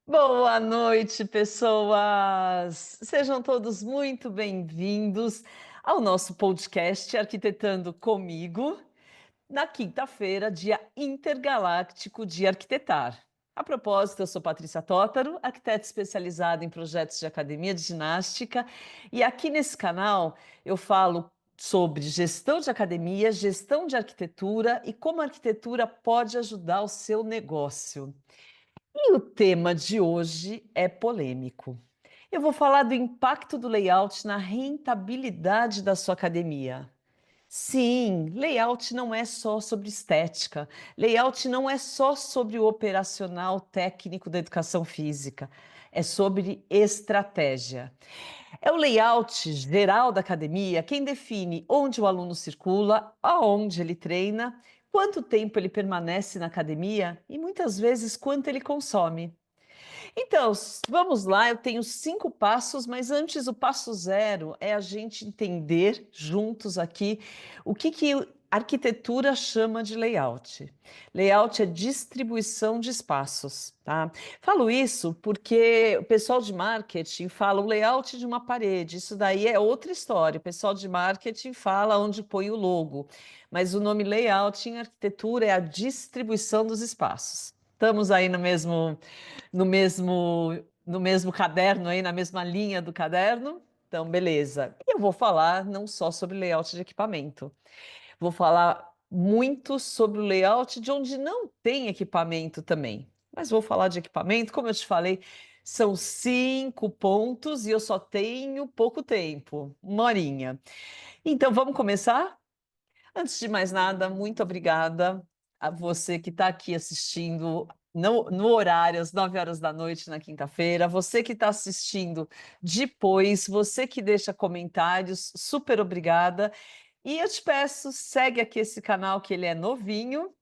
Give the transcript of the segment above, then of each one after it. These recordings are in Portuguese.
Boa noite, pessoas! Sejam todos muito bem-vindos ao nosso podcast Arquitetando Comigo, na quinta-feira, dia intergaláctico de arquitetar. A propósito, eu sou Patrícia Tótaro, arquiteta especializada em projetos de academia de ginástica, e aqui nesse canal eu falo sobre gestão de academia, gestão de arquitetura e como a arquitetura pode ajudar o seu negócio. E o tema de hoje é polêmico. Eu vou falar do impacto do layout na rentabilidade da sua academia. Sim, layout não é só sobre estética. Layout não é só sobre o operacional técnico da educação física. É sobre estratégia. É o layout geral da academia quem define onde o aluno circula, aonde ele treina, quanto tempo ele permanece na academia e muitas vezes quanto ele consome. Então, vamos lá, eu tenho 5 passos, mas antes o passo zero é a gente entender juntos aqui o que a arquitetura chama de layout. Layout é distribuição de espaços, tá? Falo isso porque o pessoal de marketing fala o layout de uma parede, isso daí é outra história. O pessoal de marketing fala onde põe o logo, mas o nome layout em arquitetura é a distribuição dos espaços. Estamos aí no mesmo caderno aí, na mesma linha do caderno. Então, beleza. E eu vou falar não só sobre layout de equipamento, vou falar muito sobre o layout de onde não tem equipamento também. Mas vou falar de equipamento, como eu te falei, são 5 pontos e eu só tenho pouco tempo, uma horinha. Então, vamos começar? Antes de mais nada, muito obrigada a você que está aqui assistindo no horário, às 9 horas da noite, na quinta-feira. Você que está assistindo depois, você que deixa comentários, super obrigada. E eu te peço, segue aqui esse canal que ele é novinho.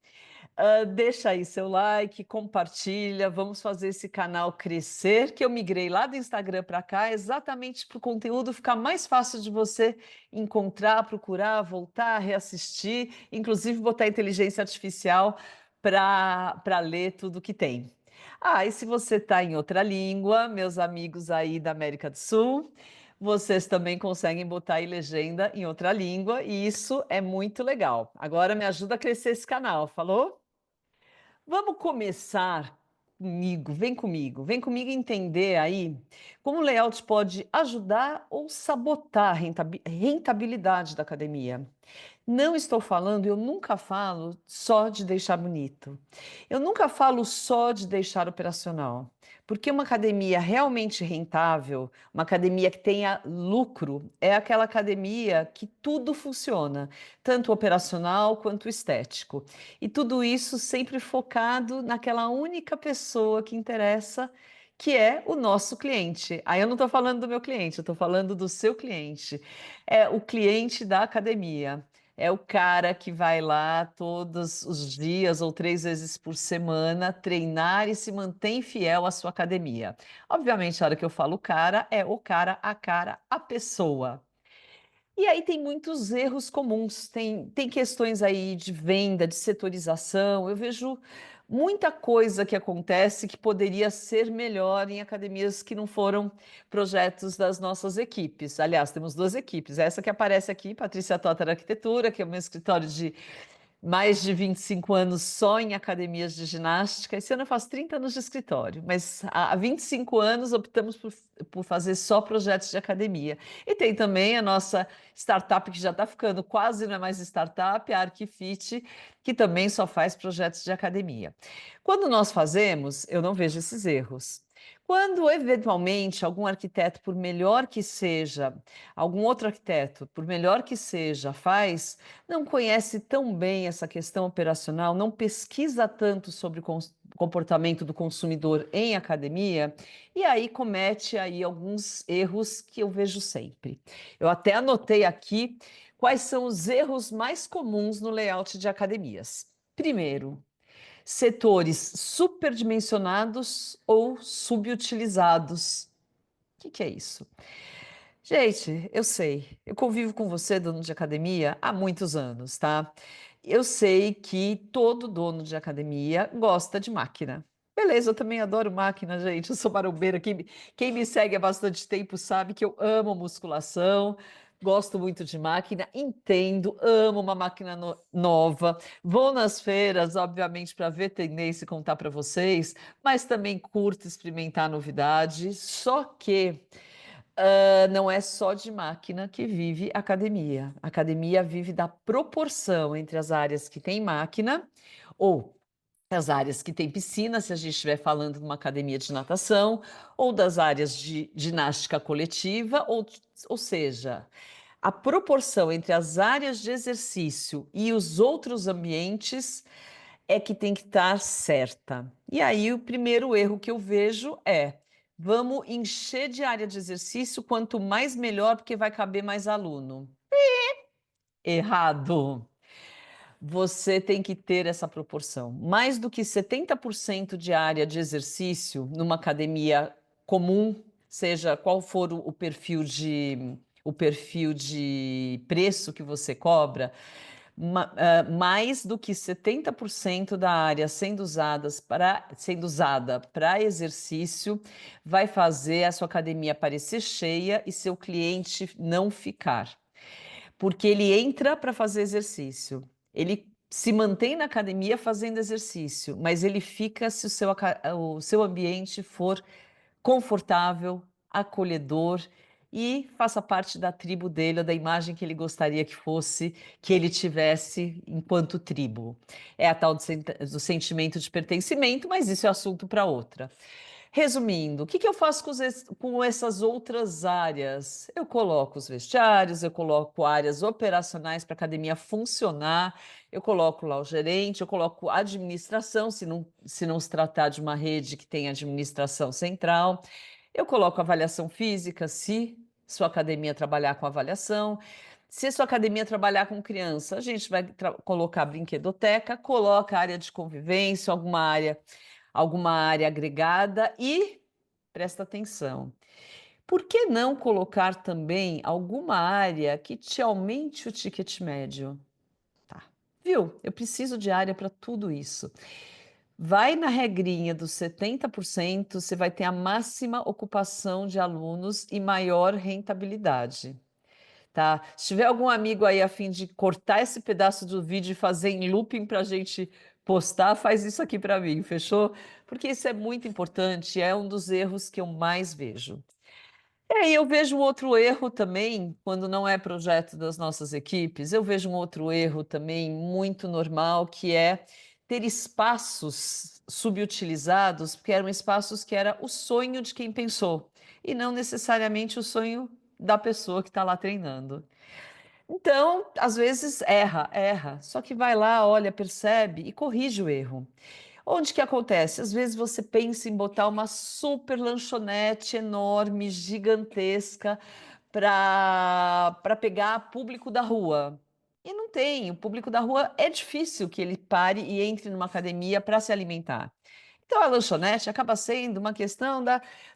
Deixa aí seu like, compartilha, vamos fazer esse canal crescer, que eu migrei lá do Instagram para cá, exatamente para o conteúdo ficar mais fácil de você encontrar, procurar, voltar, reassistir, inclusive botar inteligência artificial para ler tudo que tem. Ah, e se você está em outra língua, meus amigos aí da América do Sul, vocês também conseguem botar aí legenda em outra língua, e isso é muito legal. Agora me ajuda a crescer esse canal, falou? Vamos começar vem comigo entender aí como o layout pode ajudar ou sabotar a rentabilidade da academia. Não estou falando, eu nunca falo só de deixar bonito. Eu nunca falo só de deixar operacional. Porque uma academia realmente rentável, uma academia que tenha lucro, é aquela academia que tudo funciona, tanto operacional quanto estético. E tudo isso sempre focado naquela única pessoa que interessa, que é o nosso cliente. Aí eu não estou falando do meu cliente, eu estou falando do seu cliente. É o cliente da academia. É o cara que vai lá todos os dias ou 3 vezes por semana treinar e se mantém fiel à sua academia. Obviamente, a hora que eu falo cara, é o cara, a pessoa. E aí tem muitos erros comuns, tem questões aí de venda, de setorização. Eu vejo muita coisa que acontece que poderia ser melhor em academias que não foram projetos das nossas equipes. Aliás, temos 2 equipes. Essa que aparece aqui, Patrícia Totter Arquitetura, que é o meu escritório de mais de 25 anos só em academias de ginástica. Esse ano eu faço 30 anos de escritório, mas há 25 anos optamos por fazer só projetos de academia. E tem também a nossa startup, que já está ficando quase não é mais startup, a Arquifit, que também só faz projetos de academia. Quando nós fazemos, eu não vejo esses erros. Quando, eventualmente, algum arquiteto, por melhor que seja, algum outro arquiteto, por melhor que seja, faz, não conhece tão bem essa questão operacional, não pesquisa tanto sobre o comportamento do consumidor em academia, e aí comete aí alguns erros que eu vejo sempre. Eu até anotei aqui quais são os erros mais comuns no layout de academias. Primeiro, setores superdimensionados ou subutilizados. O que é isso? Gente, eu sei, eu convivo com você, dono de academia, há muitos anos, tá? Eu sei que todo dono de academia gosta de máquina. Beleza, eu também adoro máquina, gente. Eu sou marombeira. Quem me segue há bastante tempo sabe que eu amo musculação, gosto muito de máquina, entendo, amo uma máquina nova. Vou nas feiras, obviamente, para ver tendência e contar para vocês, mas também curto experimentar novidade. Só que não é só de máquina que vive a academia. A academia vive da proporção entre as áreas que tem máquina ou as áreas que tem piscina, se a gente estiver falando de uma academia de natação, ou das áreas de ginástica coletiva, ou seja, a proporção entre as áreas de exercício e os outros ambientes é que tem que estar certa. E aí, o primeiro erro que eu vejo é: vamos encher de área de exercício, quanto mais melhor, porque vai caber mais aluno. Errado. Você tem que ter essa proporção. Mais do que 70% de área de exercício numa academia comum, seja qual for o perfil de preço que você cobra, mais do que 70% da área sendo usada para exercício vai fazer a sua academia parecer cheia e seu cliente não ficar, porque ele entra para fazer exercício. Ele se mantém na academia fazendo exercício, mas ele fica se o seu ambiente for confortável, acolhedor e faça parte da tribo dele, ou da imagem que ele gostaria que fosse, que ele tivesse enquanto tribo. É a tal do sentimento de pertencimento, mas isso é assunto para outra. Resumindo, o que eu faço com essas outras áreas? Eu coloco os vestiários, eu coloco áreas operacionais para a academia funcionar, eu coloco lá o gerente, eu coloco a administração, se não se tratar de uma rede que tem administração central, eu coloco avaliação física, se sua academia trabalhar com avaliação. Se a sua academia trabalhar com criança, a gente vai colocar brinquedoteca, coloca área de convivência, alguma área agregada e presta atenção. Por que não colocar também alguma área que te aumente o ticket médio? Tá. Viu? Eu preciso de área para tudo isso. Vai na regrinha dos 70%, você vai ter a máxima ocupação de alunos e maior rentabilidade. Tá? Se tiver algum amigo aí a fim de cortar esse pedaço do vídeo e fazer em looping para a gente postar, faz isso aqui para mim, fechou? Porque isso é muito importante, é um dos erros que eu mais vejo. E aí eu vejo um outro erro também, quando não é projeto das nossas equipes, eu vejo um outro erro também muito normal, que é ter espaços subutilizados, porque eram espaços que era o sonho de quem pensou, e não necessariamente o sonho da pessoa que está lá treinando. Então, às vezes erra, só que vai lá, olha, percebe e corrige o erro. Onde que acontece? Às vezes você pensa em botar uma super lanchonete enorme, gigantesca, para pegar público da rua. E não tem, o público da rua é difícil que ele pare e entre numa academia para se alimentar. Então, a lanchonete acaba sendo uma questão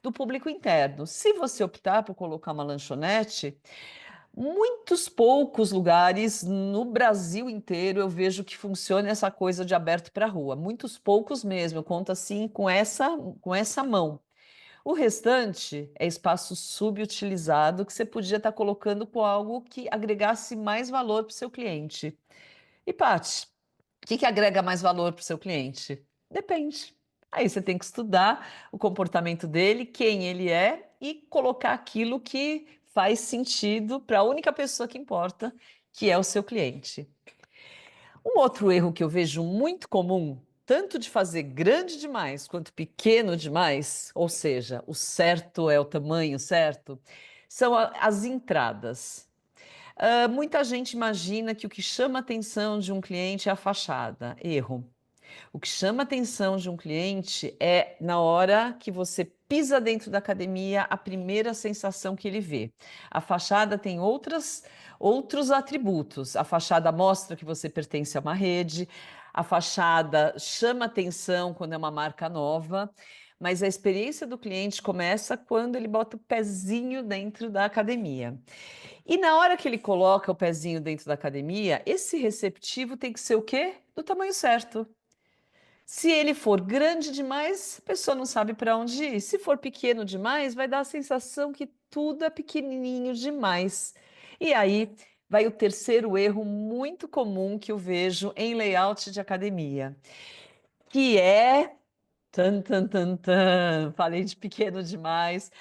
do público interno. Se você optar por colocar uma lanchonete, muitos poucos lugares no Brasil inteiro eu vejo que funciona essa coisa de aberto para a rua. Muitos poucos mesmo, eu conto assim com essa mão. O restante é espaço subutilizado que você podia estar colocando com algo que agregasse mais valor para o seu cliente. E, Paty, o que agrega mais valor para o seu cliente? Depende. Aí você tem que estudar o comportamento dele, quem ele é e colocar aquilo que faz sentido para a única pessoa que importa, que é o seu cliente. Um outro erro que eu vejo muito comum, tanto de fazer grande demais quanto pequeno demais, ou seja, o certo é o tamanho certo, são as entradas. Muita gente imagina que o que chama a atenção de um cliente é a fachada. Erro. O que chama a atenção de um cliente é na hora que você pisa dentro da academia, a primeira sensação que ele vê. A fachada tem outros atributos. A fachada mostra que você pertence a uma rede, a fachada chama atenção quando é uma marca nova, mas a experiência do cliente começa quando ele bota o pezinho dentro da academia. E na hora que ele coloca o pezinho dentro da academia, esse receptivo tem que ser o quê? Do tamanho certo. Se ele for grande demais, a pessoa não sabe para onde ir. Se for pequeno demais, vai dar a sensação que tudo é pequenininho demais. E aí vai o terceiro erro muito comum que eu vejo em layout de academia, que é tan, tan, tan, tan. Falei de pequeno demais,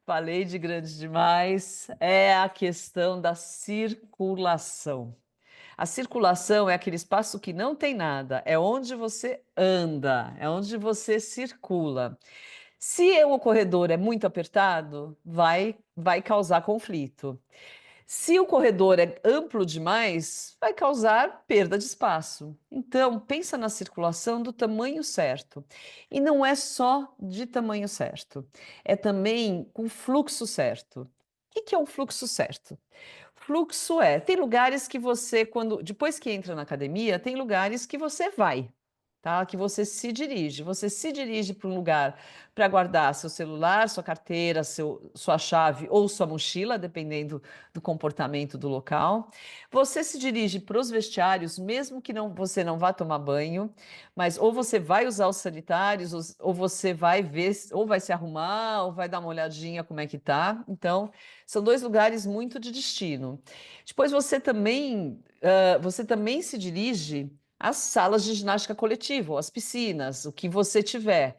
falei de grande demais. É a questão da circulação. A circulação é aquele espaço que não tem nada, é onde você anda, é onde você circula. Se o corredor é muito apertado, vai causar conflito. Se o corredor é amplo demais, vai causar perda de espaço. Então, pensa na circulação do tamanho certo. E não é só de tamanho certo, é também com fluxo certo. O que é um fluxo certo? Fluxo tem lugares que você, quando depois que entra na academia, tem lugares que você vai, tá? Que você se dirige. Você se dirige para um lugar para guardar seu celular, sua carteira, sua chave ou sua mochila, dependendo do comportamento do local. Você se dirige para os vestiários, mesmo que você não vá tomar banho, mas ou você vai usar os sanitários, ou você vai ver, ou vai se arrumar, ou vai dar uma olhadinha como é que tá. Então, são dois lugares muito de destino. Depois você também se dirige às salas de ginástica coletiva, ou às piscinas, o que você tiver.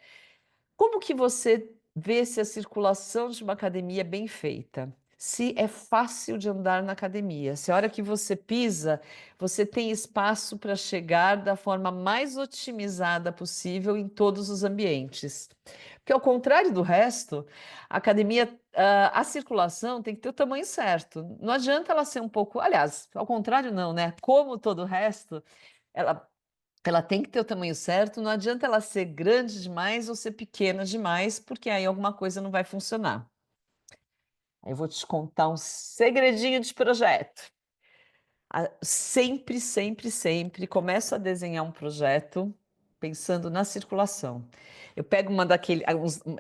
Como que você vê se a circulação de uma academia é bem feita? Se é fácil de andar na academia, se a hora que você pisa, você tem espaço para chegar da forma mais otimizada possível em todos os ambientes. Porque ao contrário do resto, a academia, a circulação tem que ter o tamanho certo. Não adianta ela ser um pouco, aliás, ao contrário não, né? Como todo o resto, ela ela tem que ter o tamanho certo, não adianta ela ser grande demais ou ser pequena demais, porque aí alguma coisa não vai funcionar. Aí eu vou te contar um segredinho de projeto. Sempre, sempre, sempre começo a desenhar um projeto pensando na circulação. Eu pego uma daquele,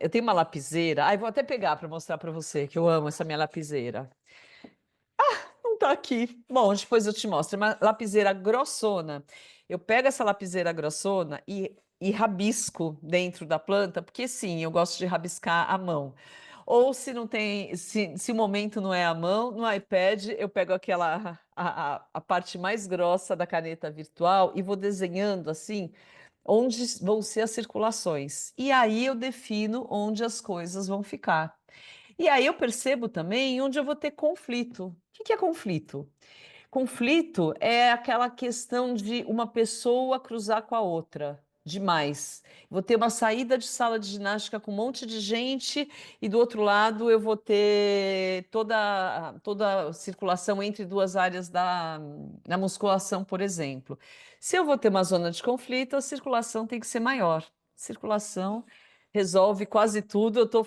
eu tenho uma lapiseira, vou até pegar para mostrar para você que eu amo essa minha lapiseira. Não tá aqui. Bom, depois eu te mostro. É uma lapiseira grossona. Eu pego essa lapiseira grossona e rabisco dentro da planta, porque sim, eu gosto de rabiscar à mão. Ou se não tem, se o momento não é à mão, no iPad eu pego a parte mais grossa da caneta virtual e vou desenhando assim onde vão ser as circulações. E aí eu defino onde as coisas vão ficar. E aí eu percebo também onde eu vou ter conflito. O que é conflito? Conflito é aquela questão de uma pessoa cruzar com a outra. Demais. Vou ter uma saída de sala de ginástica com um monte de gente, e do outro lado eu vou ter toda a circulação entre duas áreas na musculação, por exemplo. Se eu vou ter uma zona de conflito, a circulação tem que ser maior. Circulação resolve quase tudo. Eu estou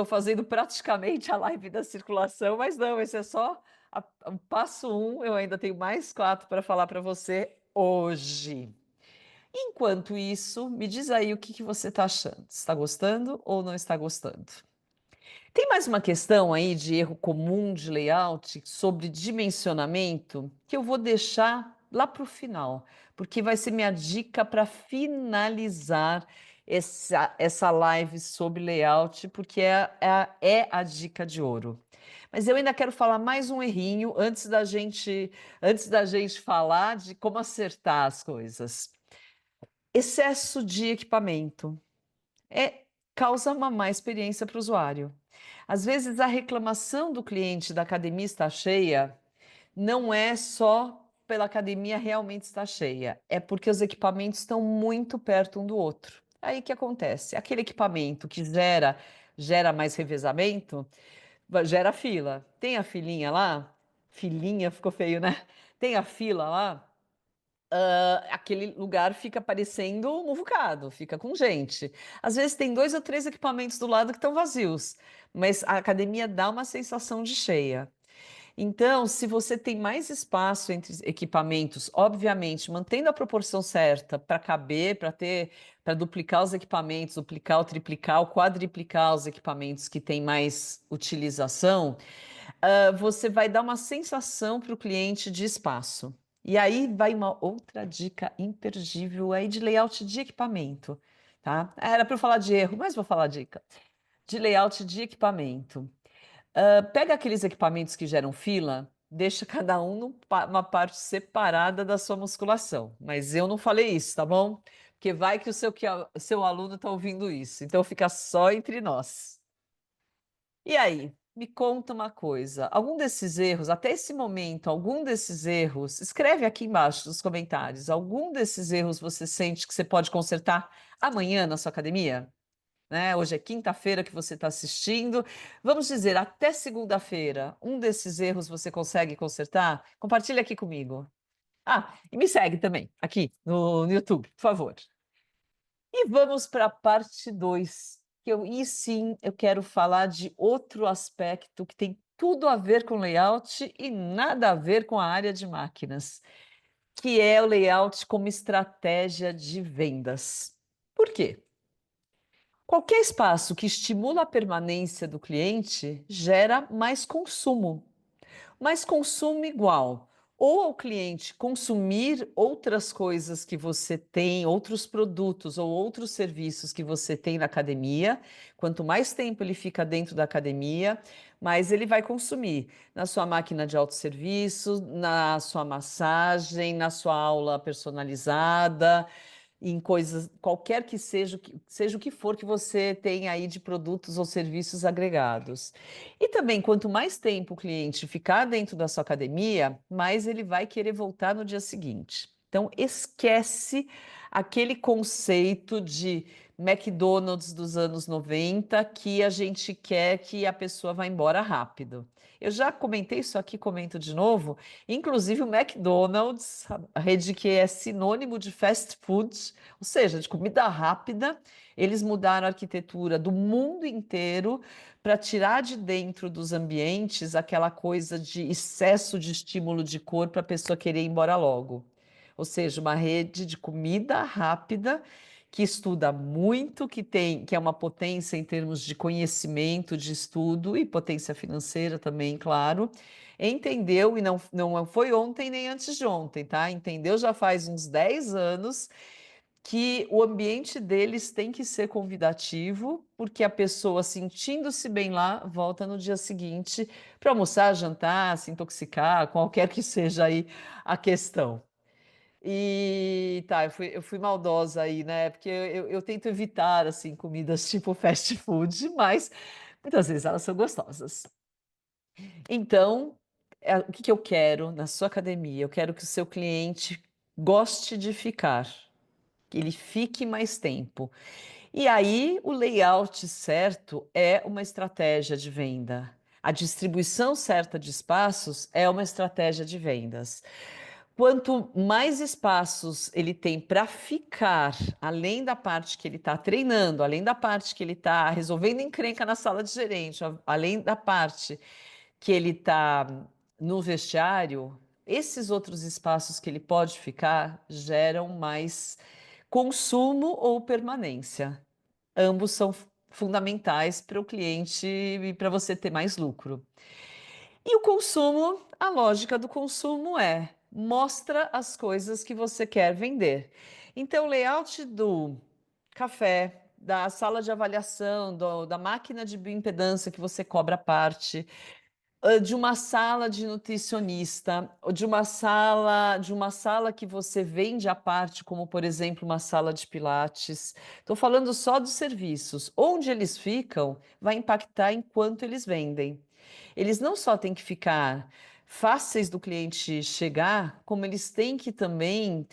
fazendo praticamente a live da circulação, mas não, esse é só o passo um. Eu ainda tenho mais quatro para falar para você hoje. Enquanto isso, me diz aí o que você está achando. Está gostando ou não está gostando? Tem mais uma questão aí de erro comum de layout sobre dimensionamento que eu vou deixar lá para o final, porque vai ser minha dica para finalizar essa live sobre layout, porque é a dica de ouro. Mas eu ainda quero falar mais um errinho antes da gente falar de como acertar as coisas. Excesso de equipamento causa uma má experiência para o usuário. Às vezes, a reclamação do cliente da academia está cheia não é só pela academia realmente estar cheia, é porque os equipamentos estão muito perto um do outro. Aí o que acontece? Aquele equipamento que gera mais revezamento, gera fila. Tem a filinha lá? Filinha ficou feio, né? Tem a fila lá? Aquele lugar fica parecendo um muvucado, fica com gente. Às vezes tem dois ou três equipamentos do lado que estão vazios, mas a academia dá uma sensação de cheia. Então, se você tem mais espaço entre equipamentos, obviamente, mantendo a proporção certa para caber, para duplicar os equipamentos, duplicar ou triplicar ou quadriplicar os equipamentos que têm mais utilização, você vai dar uma sensação para o cliente de espaço. E aí vai uma outra dica imperdível aí de layout de equipamento, tá? Era para eu falar de erro, mas vou falar dica. De layout de equipamento. Pega aqueles equipamentos que geram fila, deixa cada um numa parte separada da sua musculação. Mas eu não falei isso, tá bom? Porque vai que seu aluno está ouvindo isso. Então fica só entre nós. E aí, me conta uma coisa. Algum desses erros, até esse momento, algum desses erros, escreve aqui embaixo nos comentários. Algum desses erros você sente que você pode consertar amanhã na sua academia? Né? Hoje é quinta-feira que você está assistindo. Vamos dizer, até segunda-feira, um desses erros você consegue consertar? Compartilha aqui comigo. Ah, e me segue também aqui no YouTube, por favor. E vamos para a parte 2, e sim, eu quero falar de outro aspecto que tem tudo a ver com layout e nada a ver com a área de máquinas, que é o layout como estratégia de vendas. Por quê? Qualquer espaço que estimula a permanência do cliente gera mais consumo. Mais consumo igual ou ao cliente consumir outras coisas que você tem, outros produtos ou outros serviços que você tem na academia. Quanto mais tempo ele fica dentro da academia, mais ele vai consumir na sua máquina de autosserviço, na sua massagem, na sua aula personalizada, em coisas, qualquer que seja o que for que você tem aí de produtos ou serviços agregados. E também, quanto mais tempo o cliente ficar dentro da sua academia, mais ele vai querer voltar no dia seguinte. Então, esquece aquele conceito de McDonald's dos anos 90 que a gente quer que a pessoa vá embora rápido. Eu já comentei isso aqui, comento de novo. Inclusive, o McDonald's, a rede que é sinônimo de fast food, ou seja, de comida rápida, eles mudaram a arquitetura do mundo inteiro para tirar de dentro dos ambientes aquela coisa de excesso de estímulo de cor para a pessoa querer ir embora logo. Ou seja, uma rede de comida rápida que estuda muito, que é uma potência em termos de conhecimento, de estudo e potência financeira também, claro. Entendeu, e não foi ontem nem antes de ontem, tá? Entendeu já faz uns 10 anos que o ambiente deles tem que ser convidativo, porque a pessoa sentindo-se bem lá, volta no dia seguinte para almoçar, jantar, se intoxicar, qualquer que seja aí a questão. E tá, eu fui maldosa aí, né? Porque eu tento evitar assim comidas tipo fast food, mas muitas vezes elas são gostosas. Então, o que que eu quero na sua academia? Eu quero que o seu cliente goste de ficar, que ele fique mais tempo. E aí, o layout certo é uma estratégia de venda. A distribuição certa de espaços é uma estratégia de vendas. Quanto mais espaços ele tem para ficar, além da parte que ele está treinando, além da parte que ele está resolvendo encrenca na sala de gerente, além da parte que ele está no vestiário, esses outros espaços que ele pode ficar geram mais consumo ou permanência. Ambos são fundamentais para o cliente e para você ter mais lucro. E o consumo, a lógica do consumo é mostra as coisas que você quer vender. Então, o layout do café, da sala de avaliação, da máquina de bioimpedância que você cobra à parte, de uma sala de nutricionista, ou de uma sala que você vende à parte, como por exemplo uma sala de pilates. Estou falando só dos serviços. Onde eles ficam vai impactar em quanto eles vendem. Eles não só têm que ficar fáceis do cliente chegar, como eles têm que também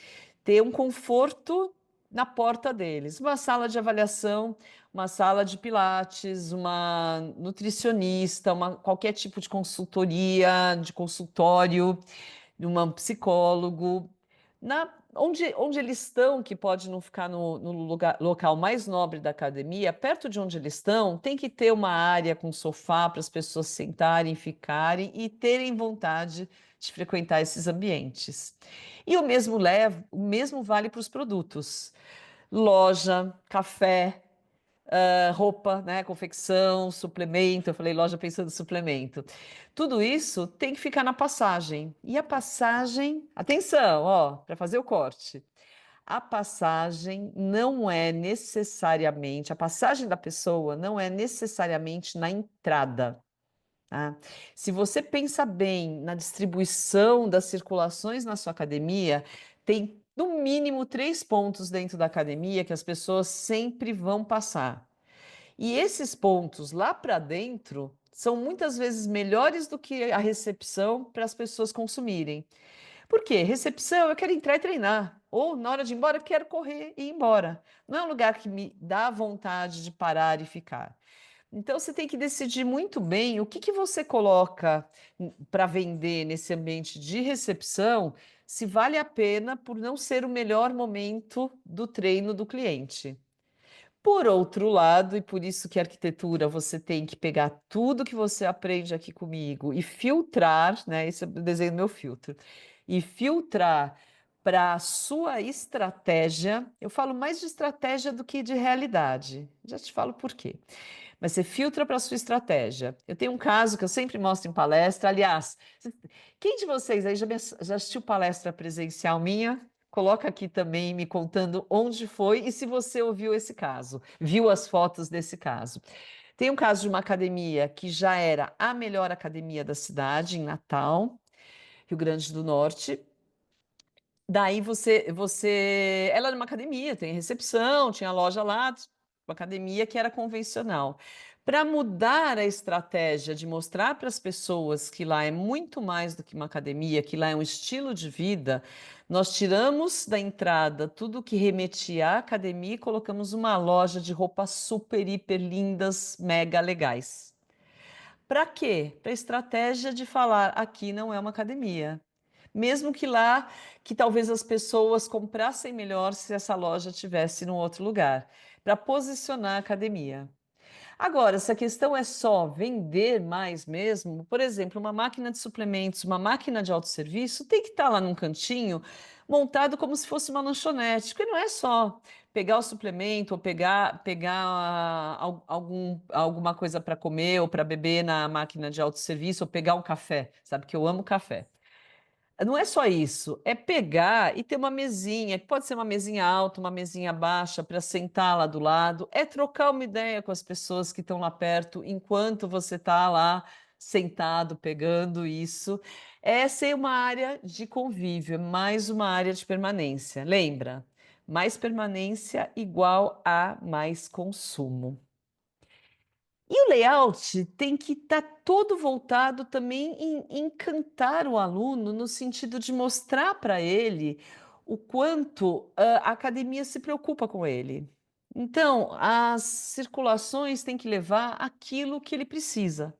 ter um conforto na porta deles. Uma sala de avaliação, uma sala de pilates, uma nutricionista, qualquer tipo de consultoria, de consultório, de um psicólogo. Onde eles estão, que pode não ficar no local mais nobre da academia, perto de onde eles estão, tem que ter uma área com sofá para as pessoas sentarem, ficarem e terem vontade de frequentar esses ambientes. E o mesmo vale para os produtos. Loja, café, roupa, né, confecção, suplemento. Eu falei loja pensando em suplemento. Tudo isso tem que ficar na passagem. E a passagem, atenção, ó, para fazer o corte. A passagem não é necessariamente, a passagem da pessoa não é necessariamente na entrada. Tá? Se você pensa bem na distribuição das circulações na sua academia, tem no mínimo 3 pontos dentro da academia que as pessoas sempre vão passar. E esses pontos lá para dentro são muitas vezes melhores do que a recepção para as pessoas consumirem. Por quê? Recepção, eu quero entrar e treinar. Ou na hora de ir embora, eu quero correr e ir embora. Não é um lugar que me dá vontade de parar e ficar. Então você tem que decidir muito bem o que que você coloca para vender nesse ambiente de recepção, se vale a pena por não ser o melhor momento do treino do cliente. Por outro lado, e por isso que a arquitetura você tem que pegar tudo que você aprende aqui comigo e filtrar, né? Esse é o desenho do meu filtro, e filtrar para a sua estratégia. Eu falo mais de estratégia do que de realidade. Já te falo por quê. Mas você filtra para a sua estratégia. Eu tenho um caso que eu sempre mostro em palestra. Aliás, quem de vocês aí já assistiu palestra presencial minha? Coloca aqui também me contando onde foi e se você ouviu esse caso, viu as fotos desse caso. Tem um caso de uma academia que já era a melhor academia da cidade, em Natal, Rio Grande do Norte. Daí ela era uma academia, tem recepção, tinha loja lá, uma academia que era convencional. Para mudar a estratégia de mostrar para as pessoas que lá é muito mais do que uma academia, que lá é um estilo de vida, nós tiramos da entrada tudo que remetia à academia e colocamos uma loja de roupas super, hiper lindas, mega legais. Para quê? Para a estratégia de falar aqui não é uma academia. Mesmo que lá, que talvez as pessoas comprassem melhor se essa loja tivesse num outro lugar, para posicionar a academia. Agora, se a questão é só vender mais mesmo, por exemplo, uma máquina de suplementos, uma máquina de autosserviço, tem que estar lá num cantinho, montado como se fosse uma lanchonete, porque não é só pegar o suplemento ou alguma coisa para comer ou para beber na máquina de autosserviço ou pegar um café, sabe que eu amo café. Não é só isso, é pegar e ter uma mesinha, que pode ser uma mesinha alta, uma mesinha baixa, para sentar lá do lado, é trocar uma ideia com as pessoas que estão lá perto enquanto você está lá sentado pegando isso. É ser uma área de convívio, mais uma área de permanência. Lembra? Mais permanência igual a mais consumo. E o layout tem que estar todo voltado também em encantar o aluno, no sentido de mostrar para ele o quanto a academia se preocupa com ele. Então, as circulações têm que levar aquilo que ele precisa.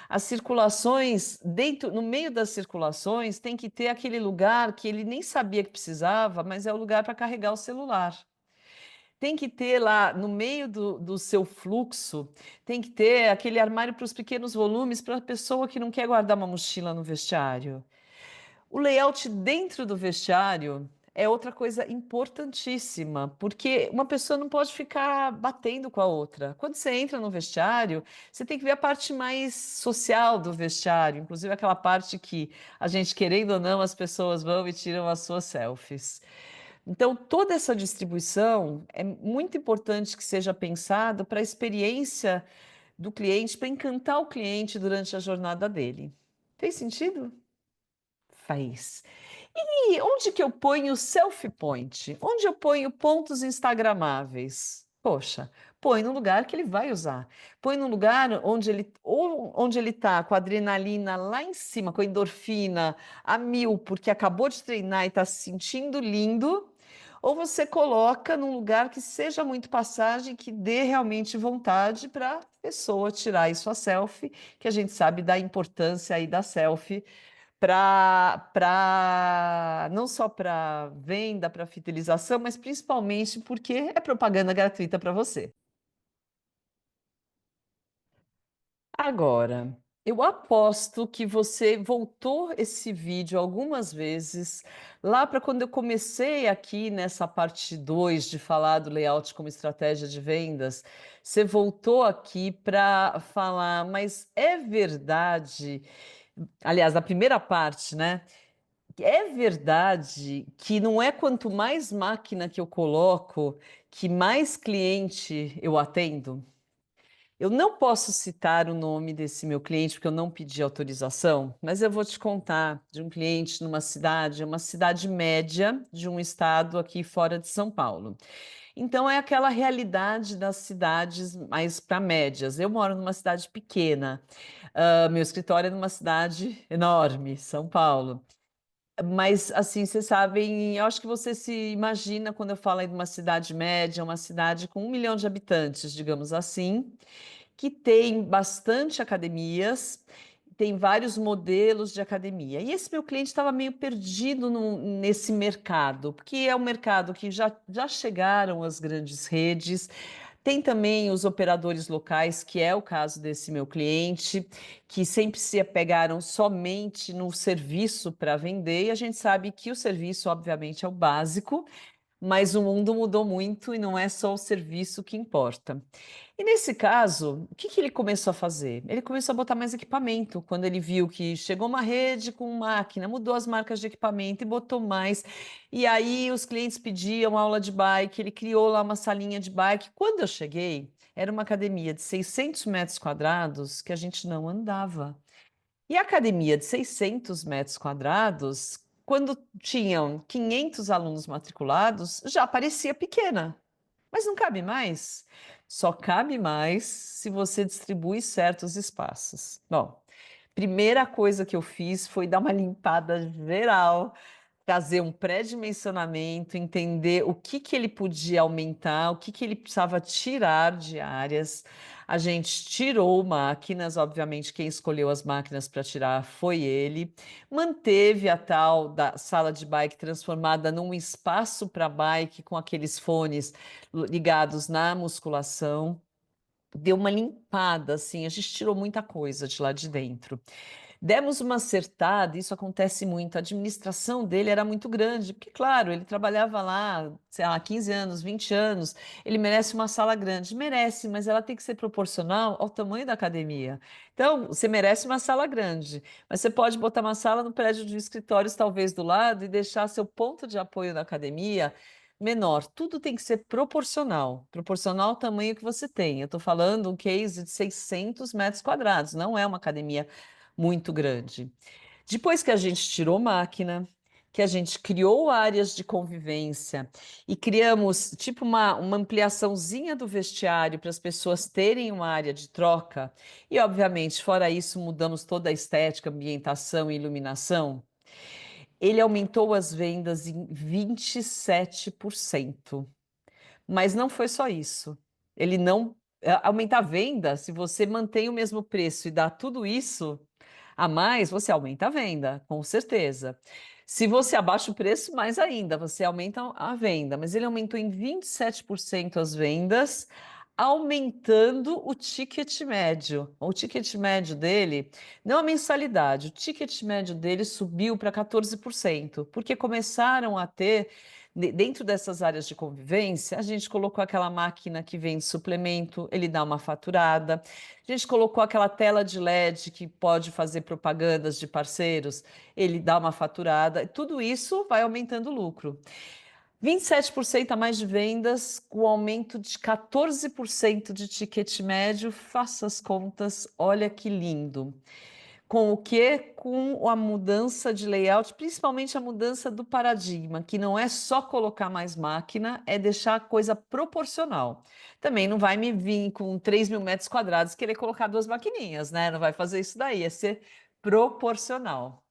As circulações, dentro, no meio das circulações, tem que ter aquele lugar que ele nem sabia que precisava, mas é o lugar para carregar o celular. Tem que ter lá no meio do seu fluxo, tem que ter aquele armário para os pequenos volumes para a pessoa que não quer guardar uma mochila no vestiário. O layout dentro do vestiário é outra coisa importantíssima, porque uma pessoa não pode ficar batendo com a outra. Quando você entra no vestiário, você tem que ver a parte mais social do vestiário, inclusive aquela parte que a gente, querendo ou não, as pessoas vão e tiram as suas selfies. Então, toda essa distribuição é muito importante que seja pensado para a experiência do cliente, para encantar o cliente durante a jornada dele. Fez sentido? Faz. E onde que eu ponho o selfie point? Onde eu ponho pontos instagramáveis? Poxa, põe no lugar que ele vai usar. Põe no lugar onde ele ou onde ele está com a adrenalina lá em cima, com a endorfina a mil, porque acabou de treinar e está se sentindo lindo. Ou você coloca num lugar que seja muito passagem, que dê realmente vontade para a pessoa tirar aí sua selfie, que a gente sabe da importância aí da selfie para não só para venda, para fidelização, mas principalmente porque é propaganda gratuita para você. Agora, Eu aposto que você voltou esse vídeo algumas vezes, lá para quando eu comecei aqui nessa parte 2 de falar do layout como estratégia de vendas, você voltou aqui para falar, mas é verdade, aliás, a primeira parte, né? É verdade que não é quanto mais máquina que eu coloco, que mais cliente eu atendo? Eu não posso citar o nome desse meu cliente, porque eu não pedi autorização, mas eu vou te contar de um cliente numa cidade, uma cidade média de um estado aqui fora de São Paulo. Então, é aquela realidade das cidades mais para médias. Eu moro numa cidade pequena, meu escritório é numa cidade enorme, São Paulo. Mas, assim, vocês sabem, eu acho que você se imagina quando eu falo aí de uma cidade média, uma cidade com 1 milhão de habitantes, digamos assim, que tem bastante academias, tem vários modelos de academia. E esse meu cliente estava meio perdido nesse mercado, porque é um mercado que já chegaram as grandes redes, tem também os operadores locais, que é o caso desse meu cliente, que sempre se apegaram somente no serviço para vender, e a gente sabe que o serviço, obviamente, é o básico, mas o mundo mudou muito e não é só o serviço que importa. E nesse caso, o que que ele começou a fazer? Ele começou a botar mais equipamento. Quando ele viu que chegou uma rede com máquina, mudou as marcas de equipamento e botou mais. E aí os clientes pediam aula de bike, ele criou lá uma salinha de bike. Quando eu cheguei, era uma academia de 600 metros quadrados que a gente não andava. E a academia de 600 metros quadrados, quando tinham 500 alunos matriculados, já parecia pequena. Mas não cabe mais? Só cabe mais se você distribui certos espaços. Bom, primeira coisa que eu fiz foi dar uma limpada geral, fazer um pré-dimensionamento, entender o que que ele podia aumentar, o que que ele precisava tirar de áreas. A gente tirou máquinas, obviamente, quem escolheu as máquinas para tirar foi ele. Manteve a tal da sala de bike transformada num espaço para bike com aqueles fones ligados na musculação. Deu uma limpada, assim, a gente tirou muita coisa de lá de dentro. Demos uma acertada, isso acontece muito. A administração dele era muito grande, porque, claro, ele trabalhava lá, sei lá, 15 anos, 20 anos. Ele merece uma sala grande. Merece, mas ela tem que ser proporcional ao tamanho da academia. Então, você merece uma sala grande, mas você pode botar uma sala no prédio de escritórios, talvez do lado, e deixar seu ponto de apoio na academia menor. Tudo tem que ser proporcional, proporcional ao tamanho que você tem. Eu estou falando um case de 600 metros quadrados, não é uma academia muito grande. Depois que a gente tirou máquina, que a gente criou áreas de convivência e criamos tipo uma ampliaçãozinha do vestiário para as pessoas terem uma área de troca, e obviamente, fora isso, mudamos toda a estética, ambientação e iluminação, ele aumentou as vendas em 27%. Mas não foi só isso. Ele não aumenta a venda, se você mantém o mesmo preço e dá tudo isso a mais, você aumenta a venda, com certeza. Se você abaixa o preço, mais ainda, você aumenta a venda. Mas ele aumentou em 27% as vendas, aumentando o ticket médio. O ticket médio dele, não a mensalidade, o ticket médio dele subiu para 14%, porque começaram a ter dentro dessas áreas de convivência, a gente colocou aquela máquina que vende suplemento, ele dá uma faturada. A gente colocou aquela tela de LED que pode fazer propagandas de parceiros, ele dá uma faturada. Tudo isso vai aumentando o lucro. 27% a mais de vendas, com aumento de 14% de ticket médio. Faça as contas, olha que lindo. Com o quê? Com a mudança de layout, principalmente a mudança do paradigma, que não é só colocar mais máquina, é deixar a coisa proporcional. Também não vai me vir com 3 mil metros quadrados querer colocar duas maquininhas, né? Não vai fazer isso daí, é ser proporcional.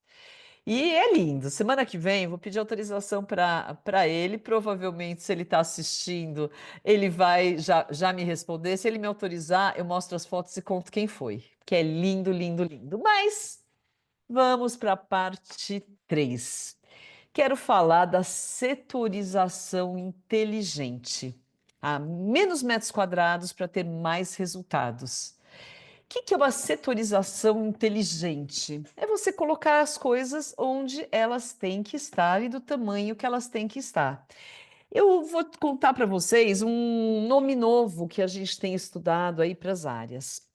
E é lindo. Semana que vem vou pedir autorização para ele. Provavelmente, se ele está assistindo, ele vai já me responder. Se ele me autorizar, eu mostro as fotos e conto quem foi. Que é lindo, lindo, lindo. Mas vamos para a parte 3. Quero falar da setorização inteligente. Há menos metros quadrados para ter mais resultados. que é uma setorização inteligente? É você colocar as coisas onde elas têm que estar e do tamanho que elas têm que estar. Eu vou contar para vocês um nome novo que a gente tem estudado aí para as áreas.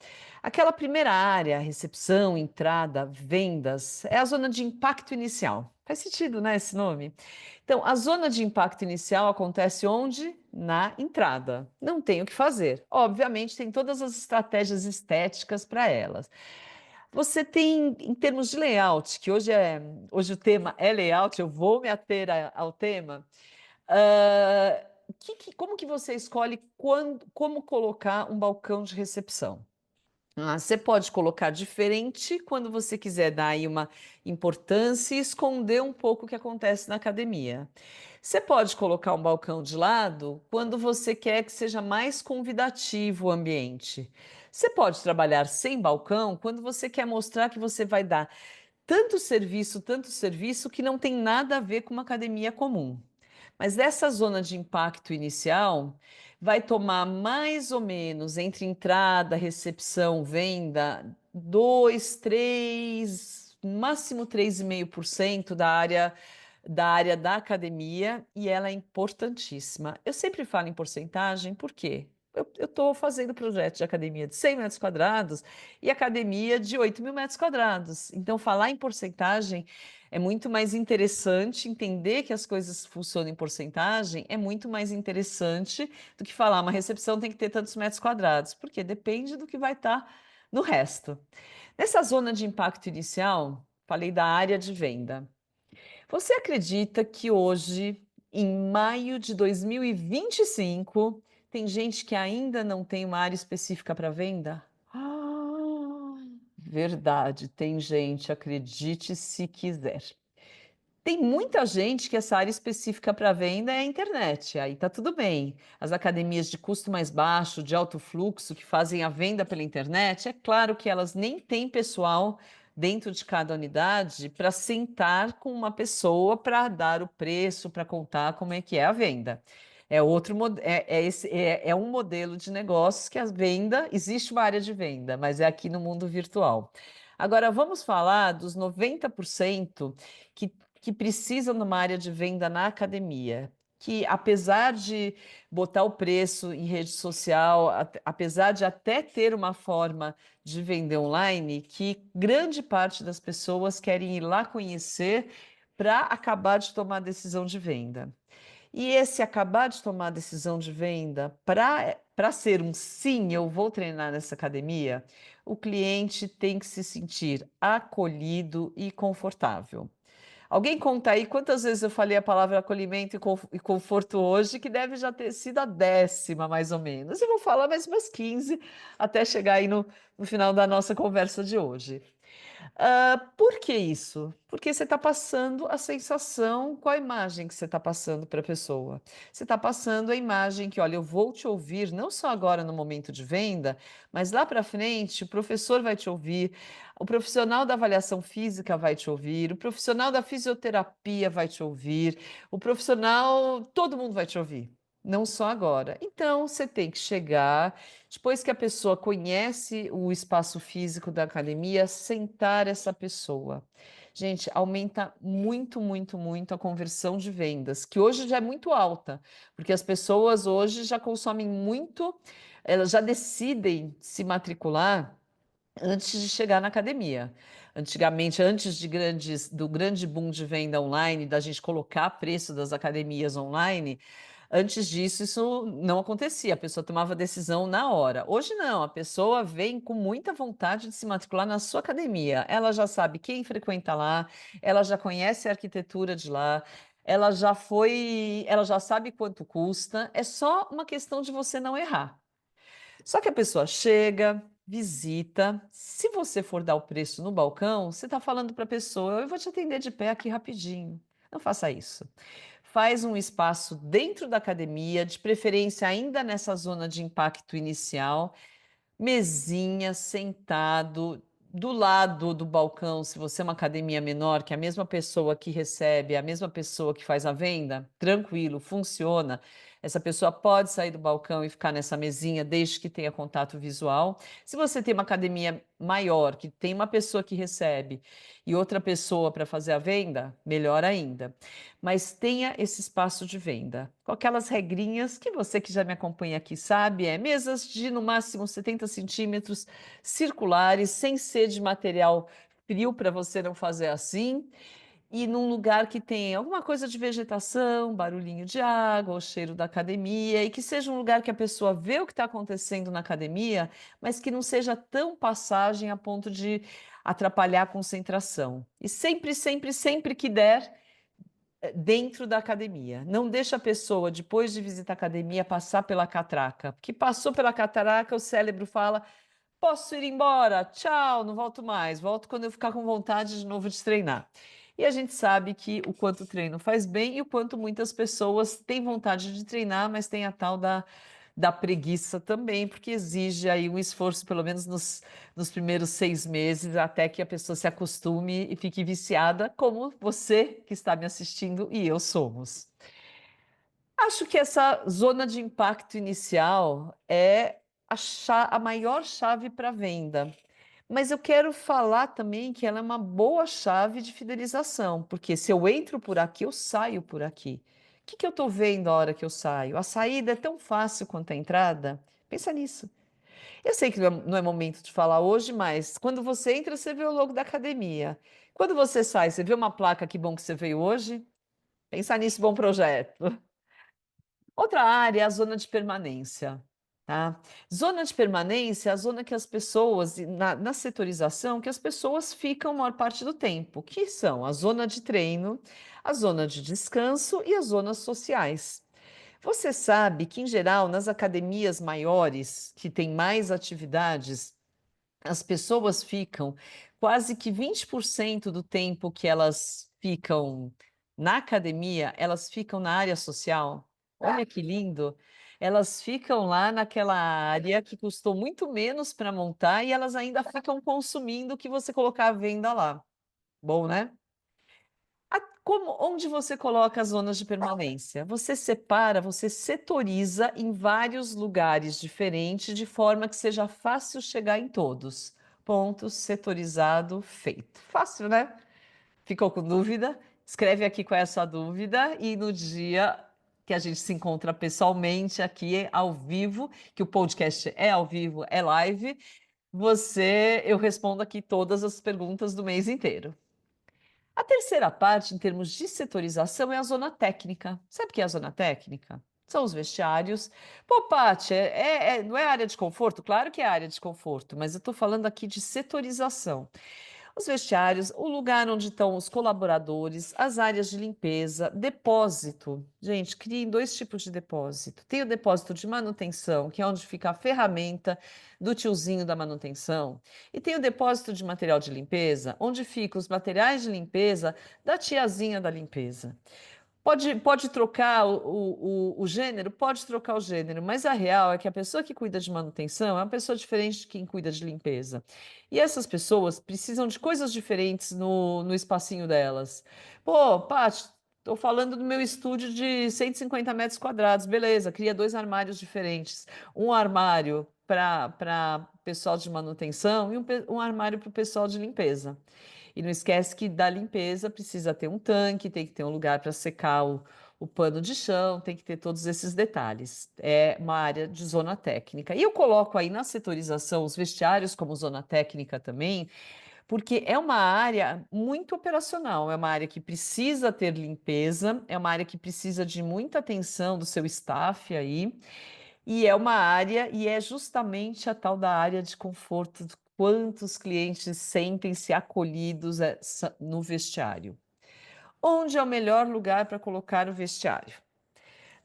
Aquela primeira área, recepção, entrada, vendas, é a zona de impacto inicial. Faz sentido, né, esse nome? Então, a zona de impacto inicial acontece onde? Na entrada. Não tem o que fazer. Obviamente, tem todas as estratégias estéticas para elas. Você tem, em termos de layout, que hoje o tema é layout, eu vou me ater ao tema. Como que você escolhe como colocar um balcão de recepção? Você pode colocar diferente quando você quiser dar aí uma importância e esconder um pouco o que acontece na academia. Você pode colocar um balcão de lado quando você quer que seja mais convidativo o ambiente. Você pode trabalhar sem balcão quando você quer mostrar que você vai dar tanto serviço que não tem nada a ver com uma academia comum. Mas essa zona de impacto inicial vai tomar mais ou menos entre entrada, recepção, venda, 2, 3, máximo 3,5% da área da academia, e ela é importantíssima. Eu sempre falo em porcentagem, por quê? Eu estou fazendo projeto de academia de 100 metros quadrados e academia de 8.000 metros quadrados. Então, falar em porcentagem é muito mais interessante, entender que as coisas funcionam em porcentagem é muito mais interessante do que falar uma recepção tem que ter tantos metros quadrados, porque depende do que vai estar no resto. Nessa zona de impacto inicial, falei da área de venda. Você acredita que hoje, em maio de 2025, tem gente que ainda não tem uma área específica para venda? Verdade, tem gente, acredite se quiser. Tem muita gente que essa área específica para venda é a internet, aí tá tudo bem. As academias de custo mais baixo, de alto fluxo, que fazem a venda pela internet, é claro que elas nem têm pessoal dentro de cada unidade para sentar com uma pessoa para dar o preço, para contar como é que é a venda. É um modelo de negócios que a venda, existe uma área de venda, mas é aqui no mundo virtual. Agora, vamos falar dos 90% que precisam de uma área de venda na academia, que apesar de botar o preço em rede social, apesar de até ter uma forma de vender online, que grande parte das pessoas querem ir lá conhecer para acabar de tomar a decisão de venda. E esse acabar de tomar a decisão de venda, para ser um sim, eu vou treinar nessa academia, o cliente tem que se sentir acolhido e confortável. Alguém conta aí quantas vezes eu falei a palavra acolhimento e conforto hoje, que deve já ter sido a 10ª, mais ou menos. Eu vou falar mais umas 15 até chegar aí no final da nossa conversa de hoje. Por que isso? Porque você está passando a sensação, qual a imagem que você está passando para a pessoa? Você está passando a imagem que, olha, eu vou te ouvir, não só agora no momento de venda, mas lá para frente o professor vai te ouvir, o profissional da avaliação física vai te ouvir, o profissional da fisioterapia vai te ouvir, o profissional, todo mundo vai te ouvir. Não só agora. Então, você tem que chegar. Depois que a pessoa conhece o espaço físico da academia, sentar essa pessoa. Gente, aumenta muito, muito, muito a conversão de vendas, que hoje já é muito alta, porque as pessoas hoje já consomem muito, elas já decidem se matricular antes de chegar na academia. Antigamente, antes do grande boom de venda online, da gente colocar preço das academias online, antes disso, isso não acontecia, a pessoa tomava decisão na hora. Hoje não, a pessoa vem com muita vontade de se matricular na sua academia. Ela já sabe quem frequenta lá, ela já conhece a arquitetura de lá, ela já sabe quanto custa, é só uma questão de você não errar. Só que a pessoa chega, visita. Se você for dar o preço no balcão, você está falando para a pessoa: eu vou te atender de pé aqui rapidinho. Não faça isso. Faz um espaço dentro da academia, de preferência ainda nessa zona de impacto inicial, mesinha, sentado. Do lado do balcão, se você é uma academia menor, que é a mesma pessoa que recebe, é a mesma pessoa que faz a venda, tranquilo, funciona. Essa pessoa pode sair do balcão e ficar nessa mesinha desde que tenha contato visual. Se você tem uma academia maior, que tem uma pessoa que recebe e outra pessoa para fazer a venda, melhor ainda. Mas tenha esse espaço de venda, com aquelas regrinhas que você que já me acompanha aqui sabe, é mesas de no máximo 70 centímetros circulares, sem ser de material frio para você não fazer assim, e num lugar que tenha alguma coisa de vegetação, barulhinho de água, o cheiro da academia, e que seja um lugar que a pessoa vê o que está acontecendo na academia, mas que não seja tão passagem a ponto de atrapalhar a concentração. E sempre, sempre, sempre que der, dentro da academia. Não deixa a pessoa, depois de visitar a academia, passar pela catraca. Porque passou pela catraca, o cérebro fala: posso ir embora, tchau, não volto mais. Volto quando eu ficar com vontade de novo de treinar. E a gente sabe que o quanto o treino faz bem e o quanto muitas pessoas têm vontade de treinar, mas tem a tal da preguiça também, porque exige aí um esforço, pelo menos nos primeiros 6 meses, até que a pessoa se acostume e fique viciada, como você que está me assistindo e eu somos. Acho que essa zona de impacto inicial é a maior chave para venda. Mas eu quero falar também que ela é uma boa chave de fidelização, porque se eu entro por aqui, eu saio por aqui. O que que eu estou vendo a hora que eu saio? A saída é tão fácil quanto a entrada? Pensa nisso. Eu sei que não é momento de falar hoje, mas quando você entra, você vê o logo da academia. Quando você sai, você vê uma placa, que bom que você veio hoje? Pensa nisso, bom projeto. Outra área é a zona de permanência, tá? Zona de permanência é a zona que as pessoas, na setorização, que as pessoas ficam a maior parte do tempo, que são a zona de treino, a zona de descanso e as zonas sociais. Você sabe que, em geral, nas academias maiores, que têm mais atividades, as pessoas ficam quase que 20% do tempo que elas ficam na academia, elas ficam na área social. Olha que lindo! Elas ficam lá naquela área que custou muito menos para montar e elas ainda ficam consumindo o que você colocar à venda lá. Bom, né? Onde você coloca as zonas de permanência? Você separa, você setoriza em vários lugares diferentes, de forma que seja fácil chegar em todos. Ponto, setorizado, feito. Fácil, né? Ficou com dúvida? Escreve aqui qual é a sua dúvida e no dia que a gente se encontra pessoalmente aqui ao vivo, que o podcast é ao vivo, é live, eu respondo aqui todas as perguntas do mês inteiro. A terceira parte, em termos de setorização, é a zona técnica. Sabe o que é a zona técnica? São os vestiários. Pô, Paty, não é área de conforto? Claro que é área de conforto, mas eu estou falando aqui de setorização. Os vestiários, o lugar onde estão os colaboradores, as áreas de limpeza, depósito. Gente, criem dois tipos de depósito. Tem o depósito de manutenção, que é onde fica a ferramenta do tiozinho da manutenção, e tem o depósito de material de limpeza, onde ficam os materiais de limpeza da tiazinha da limpeza. Pode trocar o gênero? Pode trocar o gênero, mas a real é que a pessoa que cuida de manutenção é uma pessoa diferente de quem cuida de limpeza. E essas pessoas precisam de coisas diferentes no espacinho delas. Pô, Paty, estou falando do meu estúdio de 150 metros quadrados, beleza, cria dois armários diferentes. Um armário para pessoal de manutenção e um armário para o pessoal de limpeza. E não esquece que da limpeza precisa ter um tanque, tem que ter um lugar para secar o pano de chão, tem que ter todos esses detalhes. É uma área de zona técnica. E eu coloco aí na setorização os vestiários como zona técnica também, porque é uma área muito operacional, é uma área que precisa ter limpeza, é uma área que precisa de muita atenção do seu staff aí. E é uma área, e é justamente a tal da área de conforto, de quantos clientes sentem-se acolhidos no vestiário. Onde é o melhor lugar para colocar o vestiário?